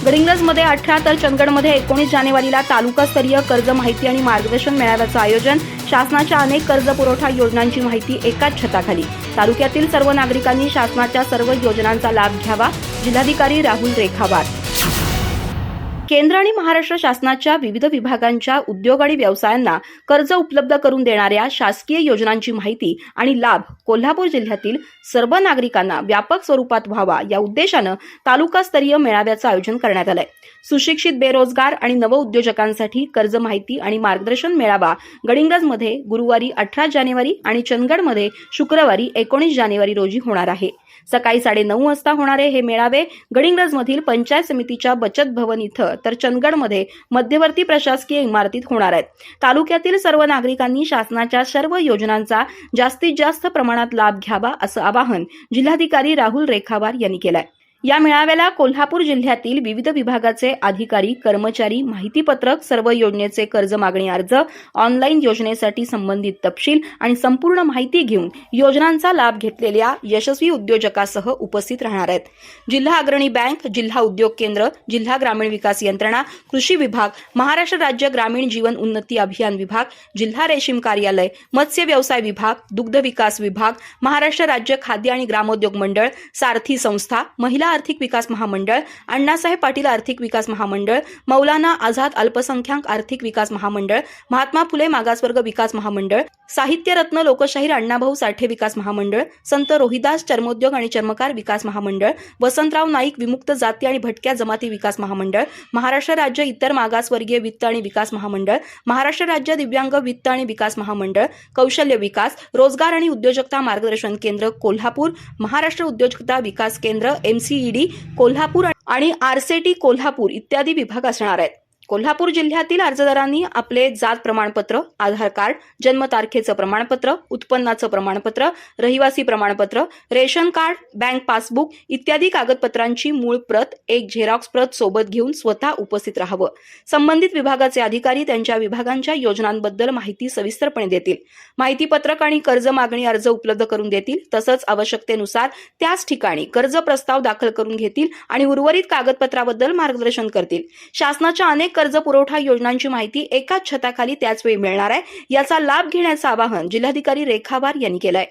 गडिंग्लजमध्ये 18 तर चंदगडमध्ये 19 जानेवारीला तालुकास्तरीय कर्ज माहिती आणि मार्गदर्शन मेळाव्याचं आयोजन. शासनाच्या अनेक कर्ज पुरवठा योजनांची माहिती एकाच छताखाली. तालुक्यातील सर्व नागरिकांनी शासनाच्या सर्व योजनांचा लाभ घ्यावा. जिल्हाधिकारी राहुल रेखावार. केंद्र आणि महाराष्ट्र शासनाच्या विविध विभागांच्या उद्योग आणि व्यवसायांना कर्ज उपलब्ध करून देणाऱ्या शासकीय योजनांची माहिती आणि लाभ कोल्हापूर जिल्ह्यातील सर्व नागरिकांना व्यापक स्वरूपात व्हावा या उद्देशानं तालुकास्तरीय मेळाव्याचं आयोजन करण्यात आलंय. सुशिक्षित बेरोजगार आणि नवउद्योजकांसाठी कर्ज माहिती आणि मार्गदर्शन मेळावा गडिंग्लजमध्ये गुरुवारी 18 जानेवारी आणि चंदगडमध्ये शुक्रवारी 19 जानेवारी रोजी होणार आहे. सकाळी 9:30 वाजता होणारे हे मेळावे गडिंग्लजमधील पंचायत समितीच्या बचत भवन इथं तर चंदगडमध्ये मध्यवर्ती प्रशासकीय इमारतीत होणार आहेत. तालुक्यातील सर्व नागरिकांनी शासनाच्या सर्व योजनांचा जास्तीत जास्त प्रमाणात लाभ घ्यावा असं आवाहन जिल्हाधिकारी राहुल रेखावार यांनी केलंय. या मेळाव्याला कोल्हापूर जिल्ह्यातील विविध विभागाचे अधिकारी, कर्मचारी, माहितीपत्रक, सर्व योजनेचे कर्ज मागणी अर्ज, ऑनलाईन योजनेसाठी संबंधित तपशील आणि संपूर्ण माहिती घेऊन योजनांचा लाभ घेतलेल्या यशस्वी उद्योजकासह उपस्थित राहणार आहेत. जिल्हा अग्रणी बँक, जिल्हा उद्योग केंद्र, जिल्हा ग्रामीण विकास यंत्रणा, कृषी विभाग, महाराष्ट्र राज्य ग्रामीण जीवन उन्नती अभियान विभाग, जिल्हा रेशीम कार्यालय, मत्स्य व्यवसाय विभाग, दुग्ध विकास विभाग, महाराष्ट्र राज्य खाद्य आणि ग्रामोद्योग मंडळ, सारथी संस्था, महिला आर्थिक विकास महामंडळ, अण्णासाहेब पाटील आर्थिक विकास महामंडळ, मौलाना आझाद अल्पसंख्याक आर्थिक विकास महामंडळ, महात्मा फुले मागासवर्ग विकास महामंडळ, साहित्यरत्न लोकशाहीर अण्णाभाऊ साठे विकास महामंडळ, संत रोहिदास चर्मोद्योग आणि चर्मकार विकास महामंडळ, वसंतराव नाईक विमुक्त जाती आणि भटक्या जमाती विकास महामंडळ, महाराष्ट्र राज्य इतर मागासवर्गीय वित्त आणि विकास महामंडळ, महाराष्ट्र राज्य दिव्यांग वित्त आणि विकास महामंडळ, कौशल्य विकास, रोजगार आणि उद्योजकता मार्गदर्शन केंद्र कोल्हापूर, महाराष्ट्र उद्योजकता विकास केंद्र MCED कोल्हापूर आणि RCT कोल्हापूर इत्यादी विभाग असणार आहेत. कोल्हापूर जिल्ह्यातील अर्जदारांनी आपले जात प्रमाणपत्र, आधार कार्ड, जन्मतारखेचं प्रमाणपत्र, उत्पन्नाचं प्रमाणपत्र, रहिवासी प्रमाणपत्र, रेशन कार्ड, बँक पासबुक इत्यादी कागदपत्रांची मूळ प्रत, एक झेरॉक्स प्रत सोबत घेऊन स्वतः उपस्थित राहावं. संबंधित विभागाचे अधिकारी त्यांच्या विभागांच्या योजनांबद्दल माहिती सविस्तरपणे देतील. माहितीपत्रक आणि कर्ज मागणी अर्ज उपलब्ध करून देतील. तसंच आवश्यकतेनुसार त्याच ठिकाणी कर्ज प्रस्ताव दाखल करून घेतील आणि उर्वरित कागदपत्राबद्दल मार्गदर्शन करतील. शासनाच्या अनेक कर्ज पुरवठा योजनांची माहिती एकाच छताखाली त्याच वेळी मिळणार आहे. याचा लाभ घेण्याचं आवाहन जिल्हाधिकारी रेखावार यांनी केलंय.